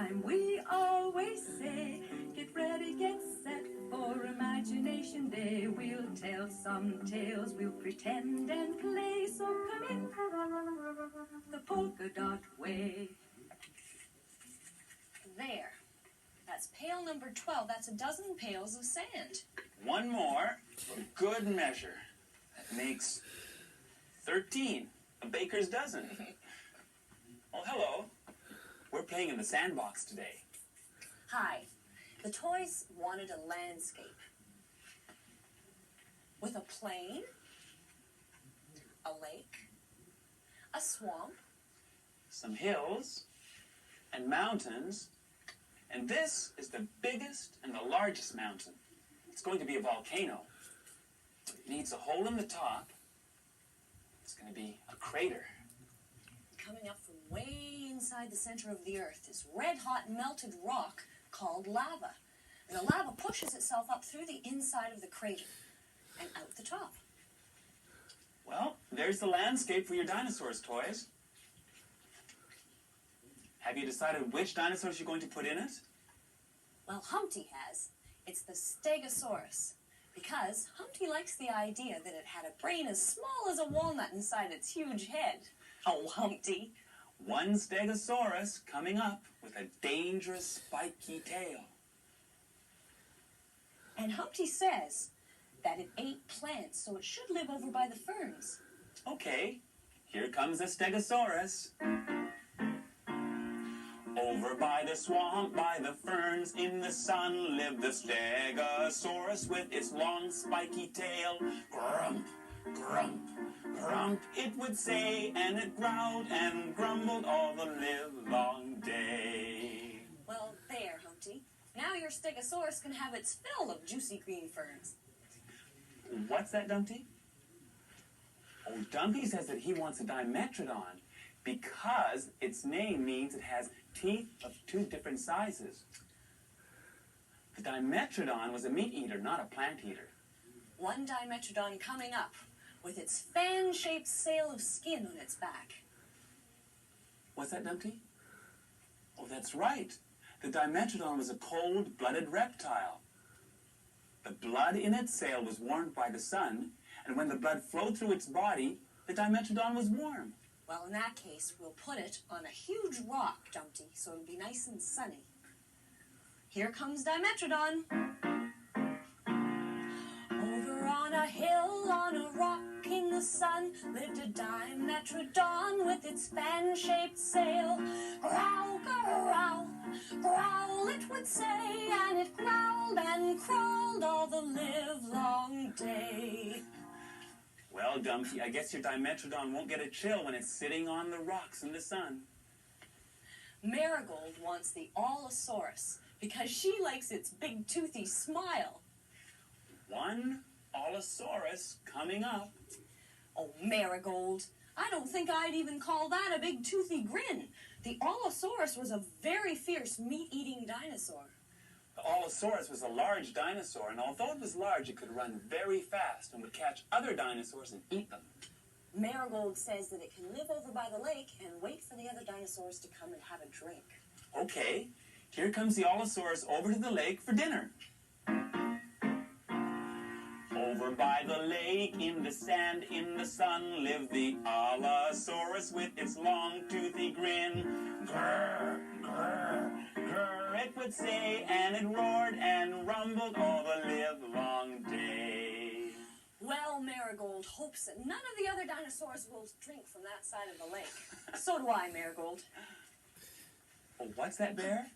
time we always say, get ready, get set for Imagination Day. We'll tell some tales, we'll pretend and play, so come in the polka dot way. There. That's pail number 12. That's a dozen pails of sand. One more for good measure. That makes 13. A baker's dozen. Oh, hello. We're playing in the sandbox today. Hi. The toys wanted a landscape. With a plain, a lake, a swamp, some hills and mountains. And this is the biggest and the largest mountain. It's going to be a volcano. It needs a hole in the top. It's going to be a crater. Coming up from way inside the center of the earth is red-hot melted rock called lava. And the lava pushes itself up through the inside of the crater and out the top. Well, there's the landscape for your dinosaurs toys. Have you decided which dinosaurs you're going to put in it? Well, Humpty has. It's the Stegosaurus. Because Humpty likes the idea that it had a brain as small as a walnut inside its huge head. Oh, Humpty. One Stegosaurus coming up with a dangerous spiky tail. And Humpty says that it ate plants, so it should live over by the ferns. Okay, here comes the Stegosaurus. Over by the swamp, by the ferns, in the sun, lived the Stegosaurus with its long spiky tail. Grump, grump, grump, it would say, and it growled and grumbled all the livelong day. Well, there, Humpty. Now your Stegosaurus can have its fill of juicy green ferns. What's that, Dumpty? Oh, Dumpty says that he wants a Dimetrodon because its name means it has teeth of 2 different sizes. The Dimetrodon was a meat eater, not a plant eater. One Dimetrodon coming up with its fan-shaped sail of skin on its back. What's that, Dumpty? Oh, that's right. The Dimetrodon was a cold-blooded reptile. The blood in its sail was warmed by the sun, and when the blood flowed through its body, the Dimetrodon was warm. Well, in that case, we'll put it on a huge rock, Dumpty, so it'll be nice and sunny. Here comes Dimetrodon. Over on a hill, on a rock in the sun, lived a Dimetrodon with its fan-shaped sail. Growl, growl, growl, it would say, and it growled and crawled all the livelong day. Well, Dumpty, I guess your Dimetrodon won't get a chill when it's sitting on the rocks in the sun. Marigold wants the Allosaurus because she likes its big toothy smile. One Allosaurus coming up. Oh, Marigold, I don't think I'd even call that a big toothy grin. The Allosaurus was a very fierce meat-eating dinosaur. The Allosaurus was a large dinosaur, and although it was large, it could run very fast and would catch other dinosaurs and eat them. Marigold says that it can live over by the lake and wait for the other dinosaurs to come and have a drink. Okay, here comes the Allosaurus over to the lake for dinner. Over by the lake, in the sand, in the sun, lived the Allosaurus with its long toothy grin. Grrr, grrr, grrr, it would say, and it roared and rumbled all the livelong day. Well, Marigold hopes that none of the other dinosaurs will drink from that side of the lake. So do I, Marigold. Oh, what's that, Bear?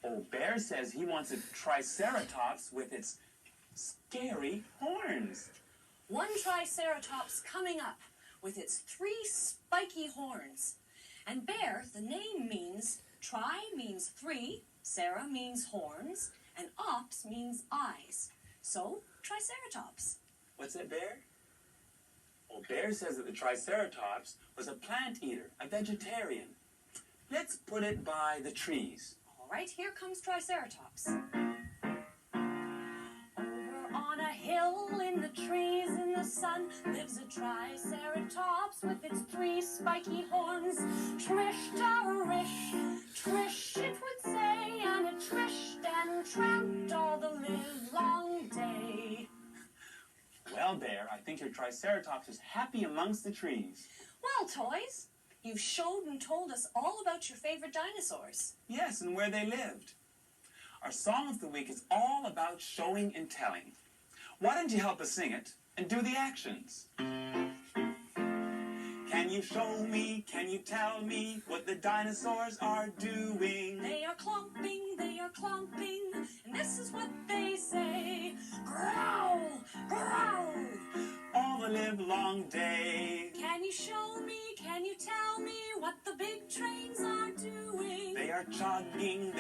Oh, Bear says he wants a Triceratops with its scary horns. One Triceratops coming up with its 3 spiky horns. And Bear, the name means, tri means 3, Sarah means horns, and ops means eyes. So, Triceratops. What's that, Bear? Well, Bear says that the Triceratops was a plant eater, a vegetarian. Let's put it by the trees. All right, here comes Triceratops. Over on a hill in the trees in the sun lives a Triceratops with its 3 spiky horns. Trish-ta-rish, trish, it would say, and it trished and tramped all the livelong day. Well, Bear, I think your Triceratops is happy amongst the trees. Well, Toys, you've showed and told us all about your favorite dinosaurs. Yes, and where they lived. Our song of the week is all about showing and telling. Why don't you help us sing it and do the actions? Can you show me, can you tell me what the dinosaurs are doing? They are clomping, and this is what they say. Growl, growl. All the livelong day. Can you show me, can you tell me what the big trains are doing? They are chugging,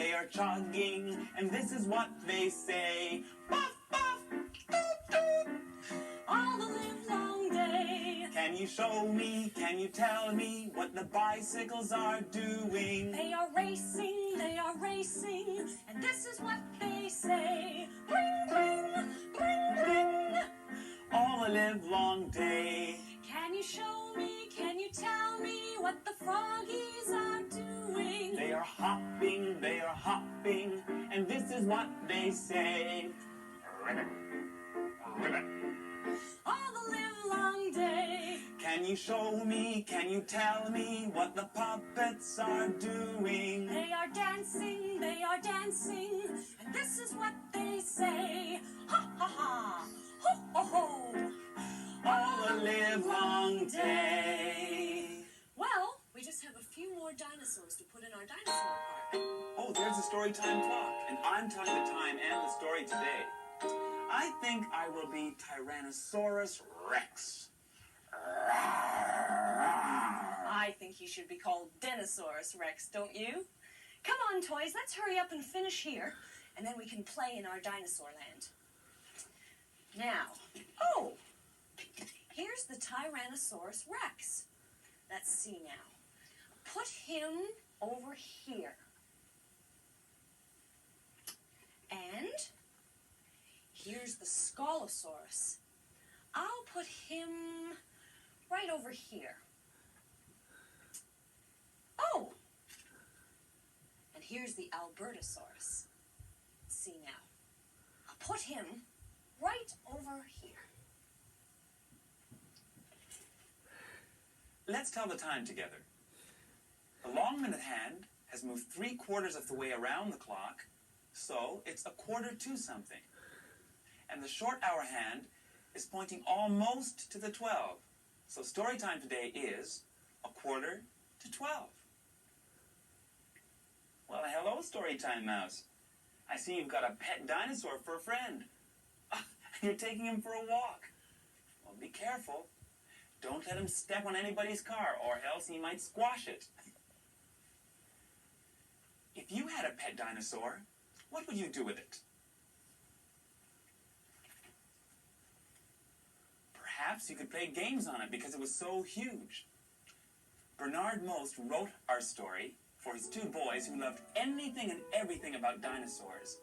and this is what they say. Puff, puff, toot, toot. All the livelong day. Can you show me, can you tell me what the bicycles are doing? They are racing, and this is what they say. Bring, bring, bring, bring. All the livelong day. Can you show me, can you tell me what the froggies are doing? They are hopping, and this is what they say. Ribbit, ribbit. All the livelong day. Can you show me, can you tell me what the puppets are doing? They are dancing, and this is what they say. Ha ha ha, ho ho ho. All the livelong day. Well, we just have a few more dinosaurs to put in our dinosaur park. Oh, there's the story time clock, and I'm telling the time and the story today. I think I will be Tyrannosaurus Rex. I think he should be called Dinosaurs Rex, don't you? Come on, Toys, let's hurry up and finish here, and then we can play in our dinosaur land. Now, oh, here's the Tyrannosaurus Rex. Let's see now. Put him over here. And here's the Scolosaurus. I'll put him right over here. Oh! And here's the Albertosaurus. Let's see now. I'll put him right over here. Let's tell the time together. The long minute hand has moved 3/4 of the way around the clock, so it's 1/4 to something. And the short hour hand is pointing almost to the 12. So story time today is 1/4 to 12. Well, hello, Storytime Mouse. I see you've got a pet dinosaur for a friend. You're taking him for a walk. Well, be careful. Don't let him step on anybody's car, or else he might squash it. If you had a pet dinosaur, what would you do with it? Perhaps you could play games on it because it was so huge. Bernard Most wrote our story for his 2 boys who loved anything and everything about dinosaurs.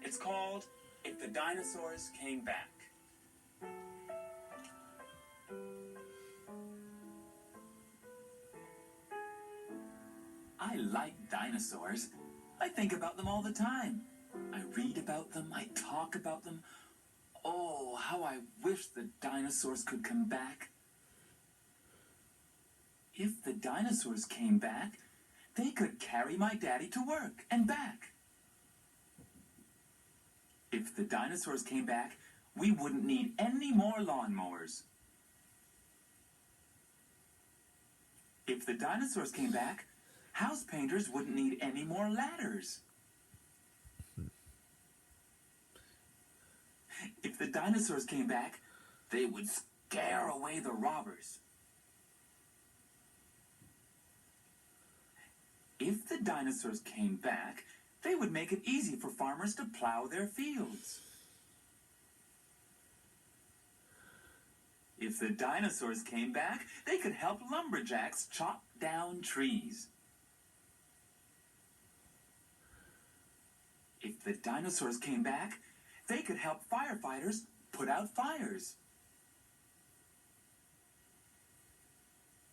It's called If the Dinosaurs Came Back. I like dinosaurs. I think about them all the time. I read about them, I talk about them. Oh, how I wish the dinosaurs could come back. If the dinosaurs came back, they could carry my daddy to work and back. If the dinosaurs came back, we wouldn't need any more lawnmowers. If the dinosaurs came back, house painters wouldn't need any more ladders. If the dinosaurs came back, they would scare away the robbers. If the dinosaurs came back, they would make it easy for farmers to plow their fields. If the dinosaurs came back, they could help lumberjacks chop down trees. If the dinosaurs came back, they could help firefighters put out fires.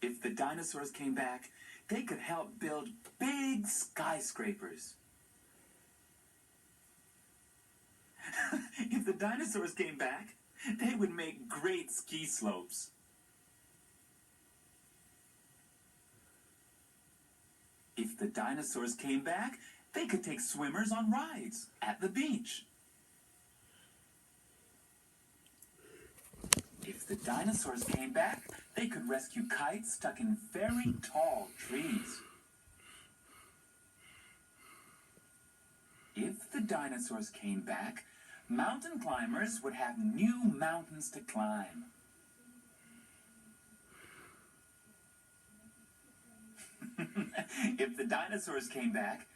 If the dinosaurs came back, they could help build big skyscrapers. If the dinosaurs came back, they would make great ski slopes. If the dinosaurs came back, they could take swimmers on rides at the beach. If the dinosaurs came back, they could rescue kites stuck in very tall trees. If the dinosaurs came back, mountain climbers would have new mountains to climb. If the dinosaurs came back,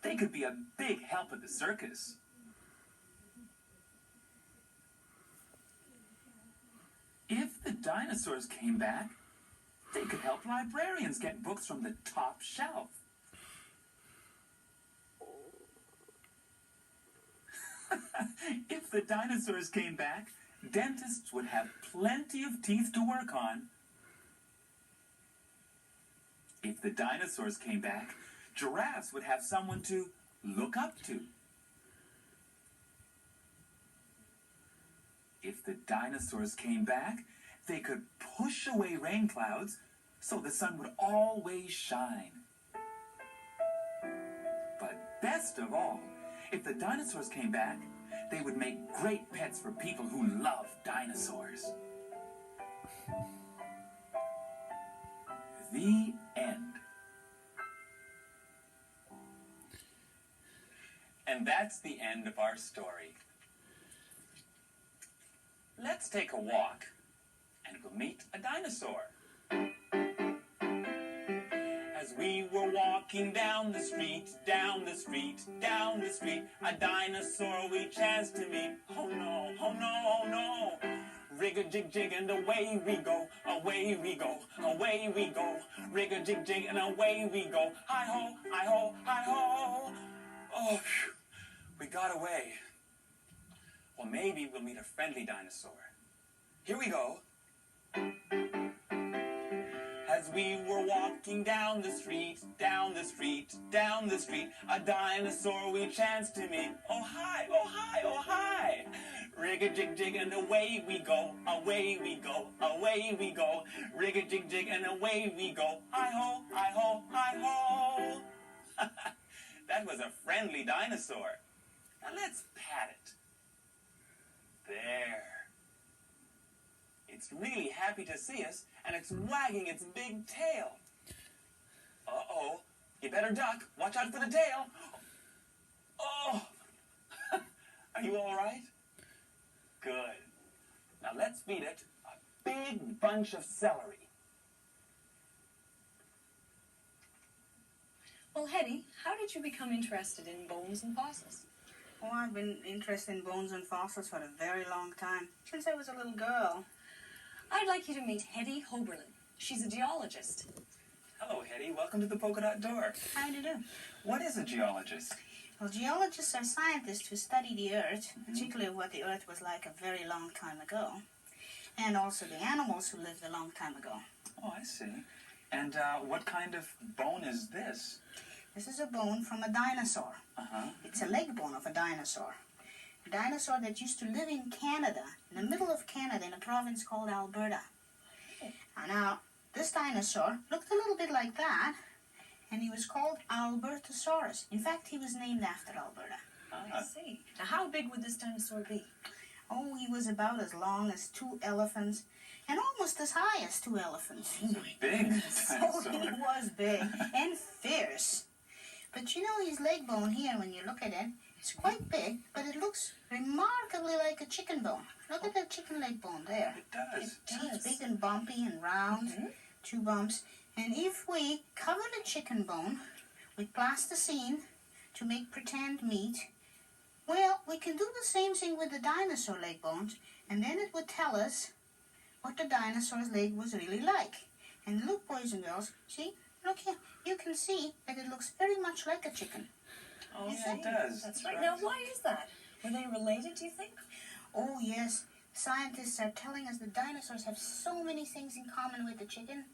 they could be a big help at the circus. If the dinosaurs came back, they could help librarians get books from the top shelf. If the dinosaurs came back, dentists would have plenty of teeth to work on. If the dinosaurs came back, giraffes would have someone to look up to. If the dinosaurs came back, they could push away rain clouds so the sun would always shine. But best of all, if the dinosaurs came back, they would make great pets for people who love dinosaurs. The end. And that's the end of our story. Let's take a walk, and we'll meet a dinosaur. As we were walking down the street, down the street, down the street, a dinosaur we chanced to meet. Oh no, oh no, oh no. Rig-a-jig-jig and away we go, away we go, away we go. Rig-a-jig-jig and away we go. Hi-ho, hi-ho, hi-ho. Oh, phew. We got away. Well, maybe we'll meet a friendly dinosaur. Here we go. As we were walking down the street, down the street, down the street, a dinosaur we chanced to meet. Oh hi, oh hi, oh hi. Rig-a-jig-jig and away we go, away we go, away we go. Rig-a-jig-jig and away we go. Hi-ho, hi-ho, hi-ho. That was a friendly dinosaur. Now let's pat it. There. It's really happy to see us, and it's wagging its big tail. Uh-oh. You better duck. Watch out for the tail. Oh. Are you all right? Good. Now let's feed it a big bunch of celery. Well, Hetty, how did you become interested in bones and fossils? Oh, I've been interested in bones and fossils for a very long time, since I was a little girl. I'd like you to meet Hetty Hoberlin. She's a geologist. Hello, Hetty. Welcome to the Polka Dot Door. How do you do? What is a geologist? Well, geologists are scientists who study the Earth, particularly what the Earth was like a very long time ago, and also the animals who lived a long time ago. Oh, I see. And what kind of bone is this? This is a bone from a dinosaur. Uh-huh. It's a leg bone of a dinosaur. A dinosaur that used to live in Canada, in the middle of Canada, in a province called Alberta. Now, this dinosaur looked a little bit like that, and he was called Albertosaurus. In fact, he was named after Alberta. I see. Now, how big would this dinosaur be? Oh, he was about as long as 2 elephants, and almost as high as 2 elephants. Big So dinosaur. he was big and fierce. But you know, his leg bone here, when you look at it, it's quite big, but it looks remarkably like a chicken bone. Look at that chicken leg bone there. It does. See, it's big and bumpy and round, 2 bumps. And if we cover the chicken bone with plasticine to make pretend meat, well, we can do the same thing with the dinosaur leg bones, and then it would tell us what the dinosaur's leg was really like. And look, boys and girls, see? Look here. You can see that it looks very much like a chicken. Oh, You yeah, it does. That's right. Now, why is that? Were they related, do you think? Oh, yes. Scientists are telling us the dinosaurs have so many things in common with the chicken.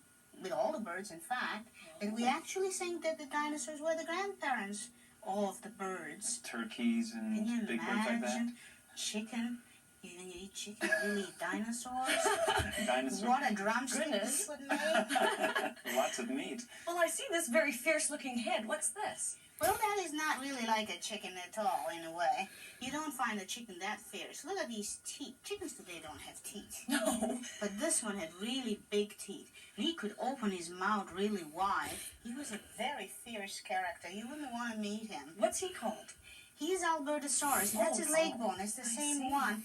with all the birds in fact, that we actually think that the dinosaurs were the grandparents of the birds. Turkeys and Can you big birds like that. imagine? Chicken. You eat chicken, you eat dinosaurs. Dinosaurs. What a drumstick Goodness. this would make. Lots of meat. Well, I see this very fierce-looking head. What's this? Well, that is not really like a chicken at all, in a way. You don't find a chicken that fierce. Look at these teeth. Chickens today don't have teeth. No. But this one had really big teeth. And he could open his mouth really wide. He was a very fierce character. You wouldn't want to meet him. What's he called? He's Albertosaurus. That's his leg bone. It's the I same see. one.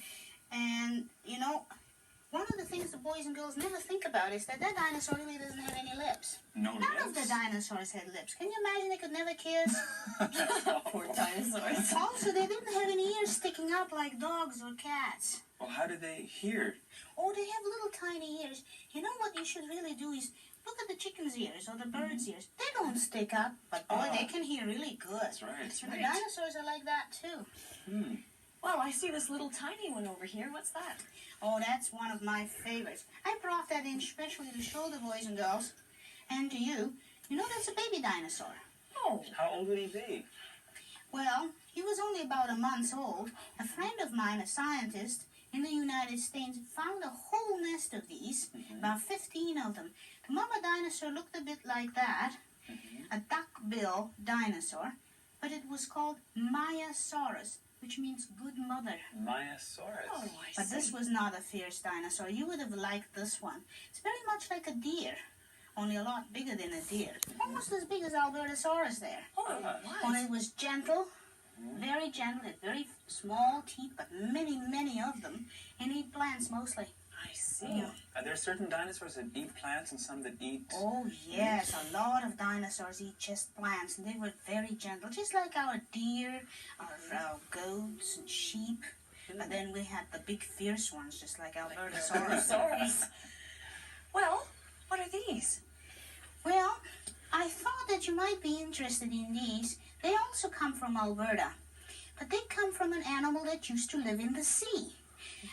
And, you know, one of the things the boys and girls never think about is that dinosaur really doesn't have any lips. No None of the lips. dinosaurs had lips. Can you imagine they could never kiss? Poor dinosaurs. Also, they didn't have any ears sticking up like dogs or cats. Well, how do they hear? Oh, they have little tiny ears. You know what you should really do is look at the chicken's ears or the bird's ears. They don't stick up, but boy, they can hear really good. That's right. And the dinosaurs are like that too. Hmm. Well, I see this little tiny one over here. What's that? Oh, that's one of my favorites. I brought that in especially to show the boys and girls, and to you. You know, that's a baby dinosaur. Oh. How old would he be? Well, he was only about a month old. A friend of mine, a scientist in the United States, found a whole nest of these, about 15 of them. The mama dinosaur looked a bit like that, a duck-bill dinosaur, but it was called Maiasaurus, which means good mother. Maiasaurus. Oh, I But see. this was not a fierce dinosaur. You would have liked this one. It's very much like a deer, only a lot bigger than a deer. Almost as big as Albertosaurus there. Oh, Only what? it was gentle, very gentle, had very small teeth, but many, many of them, and eat plants mostly. I see. Are there certain dinosaurs that eat plants and some that eat... Oh, yes, a lot of dinosaurs eat just plants, and they were very gentle, just like our deer, our goats and sheep. But then we had the big fierce ones, just like Albertosaurus. Dinosaurs. Well, what are these? Well, I thought that you might be interested in these. They also come from Alberta, but they come from an animal that used to live in the sea.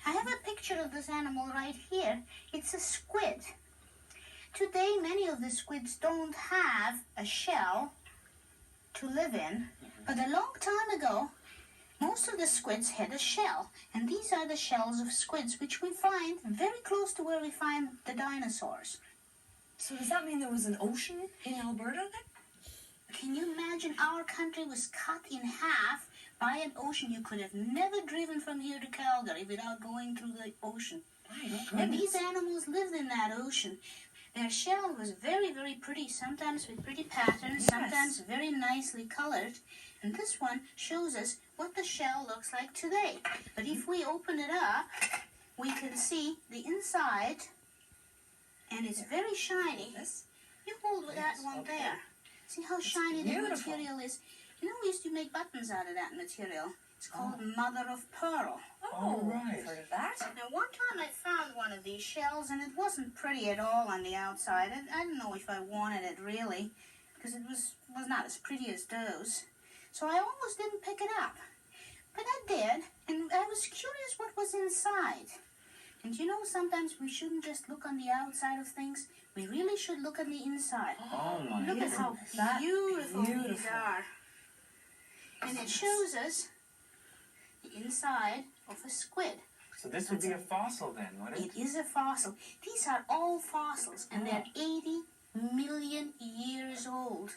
I have a picture of this animal right here. It's a squid. Today, many of the squids don't have a shell to live in, but a long time ago, most of the squids had a shell, and these are the shells of squids, which we find very close to where we find the dinosaurs. So does that mean there was an ocean in Alberta then? Can you imagine our country was cut in half by an ocean? You could have never driven from here to Calgary without going through the ocean. And these animals lived in that ocean. Their shell was very, very pretty, sometimes with pretty patterns, sometimes very nicely colored. And this one shows us what the shell looks like today. But if we open it up, we can see the inside, and it's very shiny. This? You hold that one there. See how shiny the beautiful. material is? You know, we used to make buttons out of that material. It's called mother of pearl. Oh, right. I've heard of that. Now, one time I found one of these shells, and it wasn't pretty at all on the outside. I didn't know if I wanted it, really, because it was not as pretty as those. So I almost didn't pick it up. But I did, and I was curious what was inside. And you know, sometimes we shouldn't just look on the outside of things. We really should look at the inside. Oh, my Look at how That beautiful these beautiful. are. And it shows us the inside of a squid. So this would be a fossil then, would it? It is a fossil. These are all fossils, and they're 80 million years old.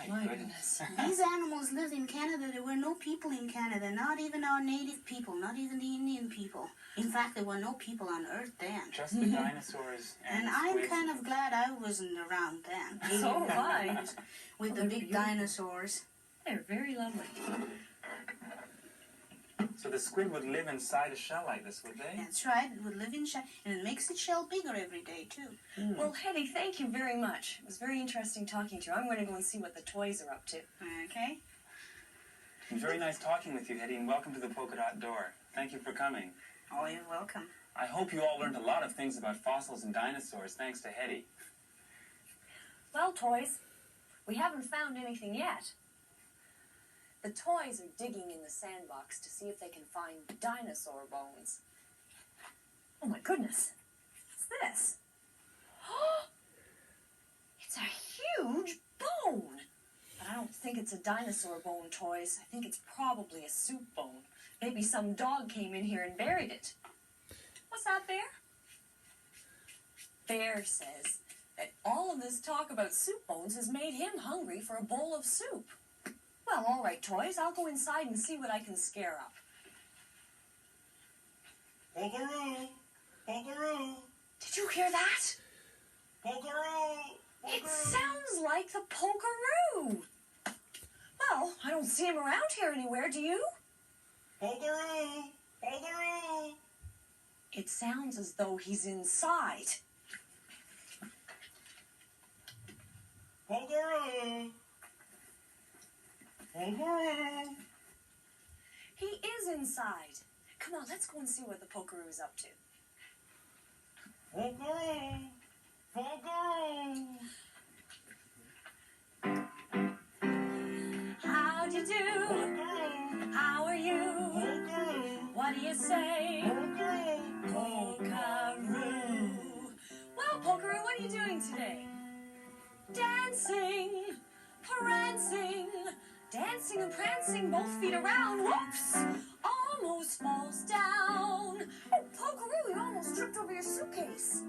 My goodness. These animals lived in Canada. There were no people in Canada, not even our native people, not even the Indian people. In fact, there were no people on Earth then. Just the dinosaurs and And the I'm squids. kind of glad I wasn't around then. So am I. With the they're big beautiful. dinosaurs. They're very lovely. So the squid would live inside a shell like this, would they? That's right. It would live in shell, and it makes its shell bigger every day, too. Well, Hetty, thank you very much. It was very interesting talking to you. I'm going to go and see what the toys are up to. Okay? It's very nice talking with you, Hetty, and welcome to the Polka Dot Door. Thank you for coming. Oh, you're welcome. I hope you all learned a lot of things about fossils and dinosaurs thanks to Hetty. Well, toys, we haven't found anything yet. The toys are digging in the sandbox to see if they can find dinosaur bones. Oh my goodness. What's this? It's a huge bone. But I don't think it's a dinosaur bone, Toys. I think it's probably a soup bone. Maybe some dog came in here and buried it. What's that, Bear? Bear says that all of this talk about soup bones has made him hungry for a bowl of soup. Well, all right, Toys. I'll go inside and see what I can scare up. Polkaroo! Polkaroo! Did you hear that? Polkaroo! It sounds like the Polkaroo. Well, I don't see him around here anywhere, do you? Polkaroo! Polkaroo! It sounds as though he's inside. Polkaroo! Polkaroo! He is inside. Come on, let's go and see what the Polkaroo's up to. Polkaroo! Polkaroo! How'd you do? Polkaroo! How are you? Polkaroo! What do you say? Polkaroo! Polkaroo. Well, Polkaroo, what are you doing today? Dancing, prancing, dancing and prancing, both feet around. Whoops! Almost falls down. Oh, Polkaroo, you almost tripped over your suitcase.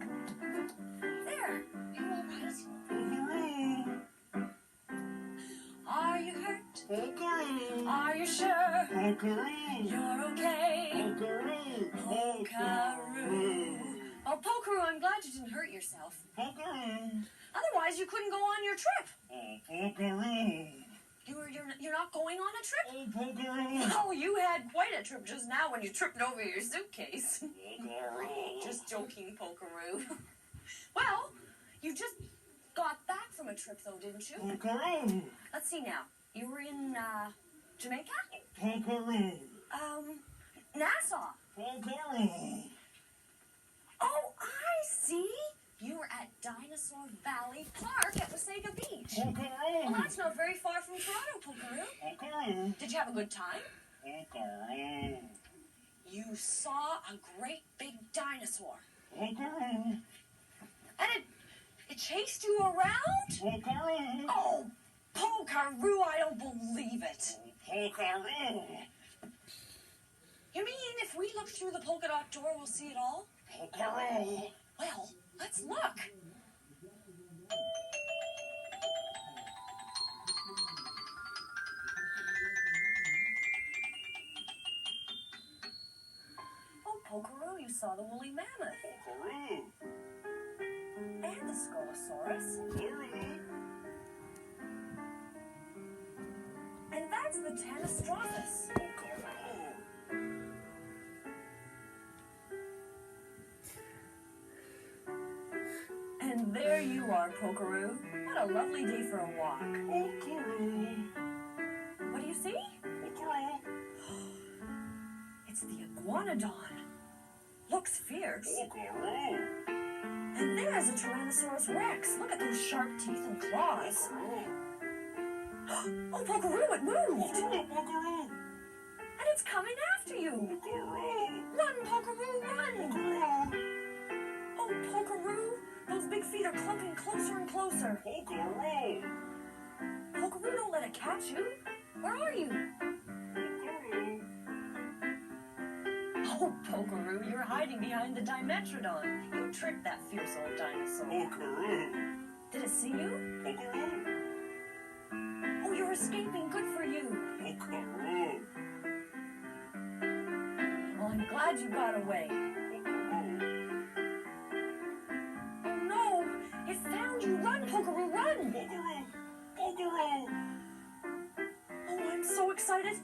There, you all right? Polkaroo! Are you hurt? Polkaroo! Are you sure? Polkaroo! You're okay? Polkaroo! Polkaroo. Oh, Polkaroo, I'm glad you didn't hurt yourself. Polkaroo! Otherwise, you couldn't go on your trip. Oh, Polkaroo! You're not going on a trip? Oh, Polkaroo! Oh, you had quite a trip just now when you tripped over your suitcase. Polkaroo! Just joking, Polkaroo. Well, you just got back from a trip, though, didn't you? Polkaroo! Let's see now. You were in, Jamaica? Polkaroo! Nassau. Polkaroo! Oh, I see. You were at Dinosaur Valley Park at Wasaga Beach. Well, Polkaroo! that's not very far from Toronto, Polkaroo. Polkaroo! Did you have a good time? Polkaroo! You saw a great big dinosaur. Polkaroo! And it chased you around? Polkaroo! Oh, Polkaroo, I don't believe it. Polkaroo! You mean if we look through the polka dot door, we'll see it all? Polkaroo! Well, let's look. Oh, Polkaroo, you saw the woolly mammoth Polkaroo! and the Scolosaurus. Polkaroo! And that's the Tanistrophus. Polkaroo! And there you are, Polkaroo. What a lovely day for a walk. Polkaroo! What do you see? Polkaroo! It's the iguanodon. Looks fierce. Polkaroo! And there's a Tyrannosaurus Rex. Look at those sharp teeth and claws. Oh, Polkaroo, it moved. Polkaroo! And it's coming after you. Polkaroo! Run, Polkaroo, run. Polkaroo! Oh, Polkaroo, those big feet are clumping closer and closer. Polkaroo! Polkaroo, don't let it catch you. Where are you? Polkaroo! Oh, Polkaroo, you're hiding behind the Dimetrodon. You tricked that fierce old dinosaur. Polkaroo! Did it see you? Polkaroo! Oh, you're escaping. Good for you. Polkaroo! Well, I'm glad you got away. Polkaroo! Oh, no. It found you. Run, Polkaroo, run. Polkaroo! Polkaroo! Oh, I'm so excited.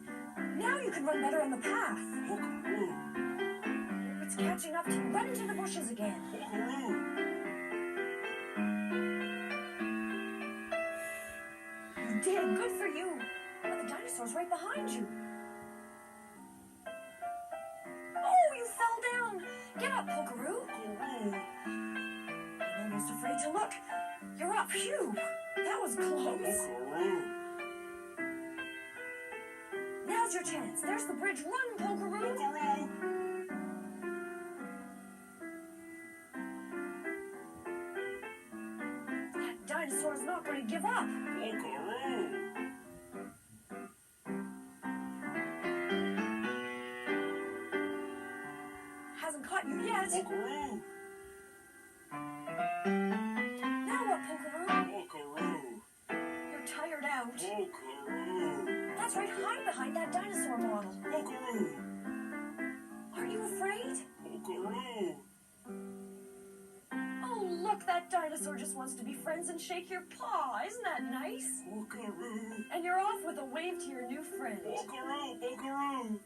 Now you can run better on the path. Polkaroo! It's catching up to you. Run into the bushes again. Polkaroo! You did. Good for you. But the dinosaur's right behind you. Oh, you fell down. Get up, Polkaroo. Polkaroo! I'm almost afraid to look. You're up. Phew. That was close. Polkaroo! Now's your chance. There's the bridge. Run, Polkaroo. Polkaroo! That dinosaur's up. Polkaroo. Hasn't caught you yet. Polkaroo. Now what, Polkaroo? Polkaroo. You're tired out. Polkaroo. That's right, hide behind that dinosaur model. Polkaroo. Aren't you afraid? Polkaroo. Oh, look, that dinosaur just wants to be friends and shake your paw. Isn't that nice? Polkaroo. And you're off with a wave to your new friend. Polkaroo. Polkaroo.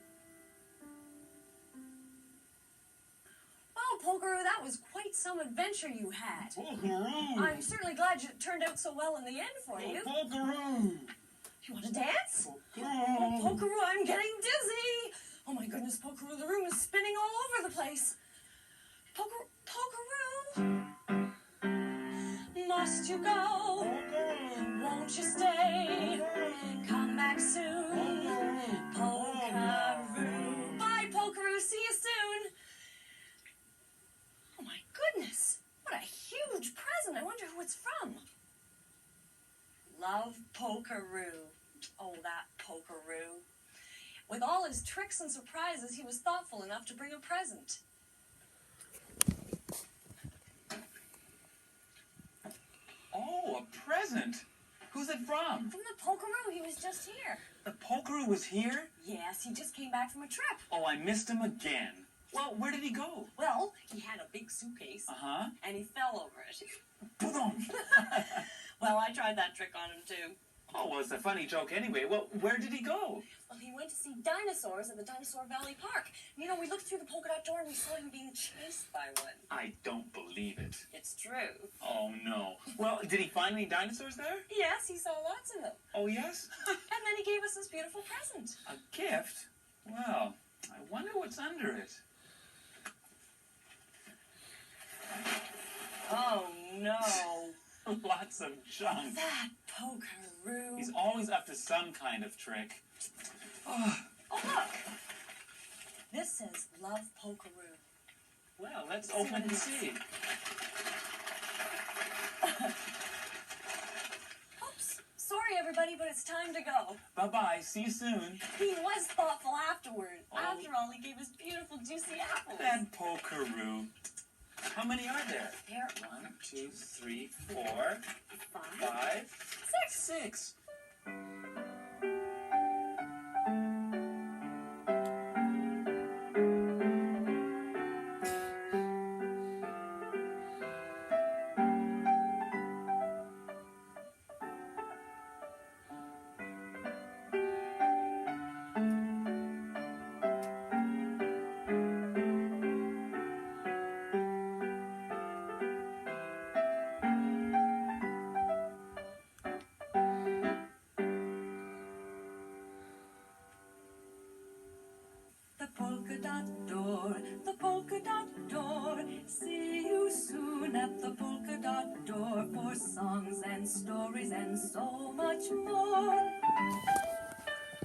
Well, Polkaroo, that was quite some adventure you had. Polkaroo. I'm certainly glad it turned out so well in the end for you. Polkaroo. You want to dance? Oh, Polkaroo. Polkaroo, I'm getting dizzy. Oh my goodness, Polkaroo, the room is spinning all over the place. Polkaroo. Must you go? Won't you stay? Come back soon. Polkaroo. Bye, Polkaroo. See you soon. Oh my goodness. What a huge present. I wonder who it's from. Love, Polkaroo. Oh, that Polkaroo. With all his tricks and surprises, he was thoughtful enough to bring a present. Oh, a present. Who's it from? From the Polkaroo, he was just here. The Polkaroo was here? Yes, he just came back from a trip. Oh, I missed him again. Well, where did he go? Well, he had a big suitcase, Uh-huh. and he fell over it. Boom. Well, I tried that trick on him, too. Oh, well, it's a funny joke anyway. Well, where did he go? Well, he went to see dinosaurs at the Dinosaur Valley Park. You know, we looked through the polka dot door and we saw him being chased by one. I don't believe it. It's true. Oh, no. Well, did he find any dinosaurs there? Yes, he saw lots of them. Oh, yes? And then he gave us this beautiful present. A gift? Well, I wonder what's under it. Oh, no. Lots of junk. That Polkaroo. He's always up to some kind of trick. Oh, Oh, look. This says, Love, Polkaroo. well, let's open and see. Oops. Sorry, everybody, but it's time to go. Bye-bye. See you soon. He was thoughtful afterward. Oh. After all, he gave us beautiful, juicy apples. That Polkaroo. How many are there? There, 1, 2, 3, 4, 5, 5, 6. 6. The polka dot door. See you soon at the polka dot door for songs and stories and so much more.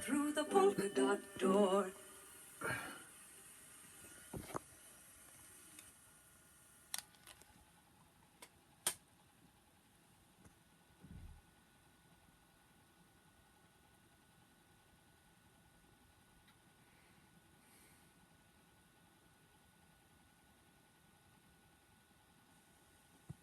Through the polka dot door.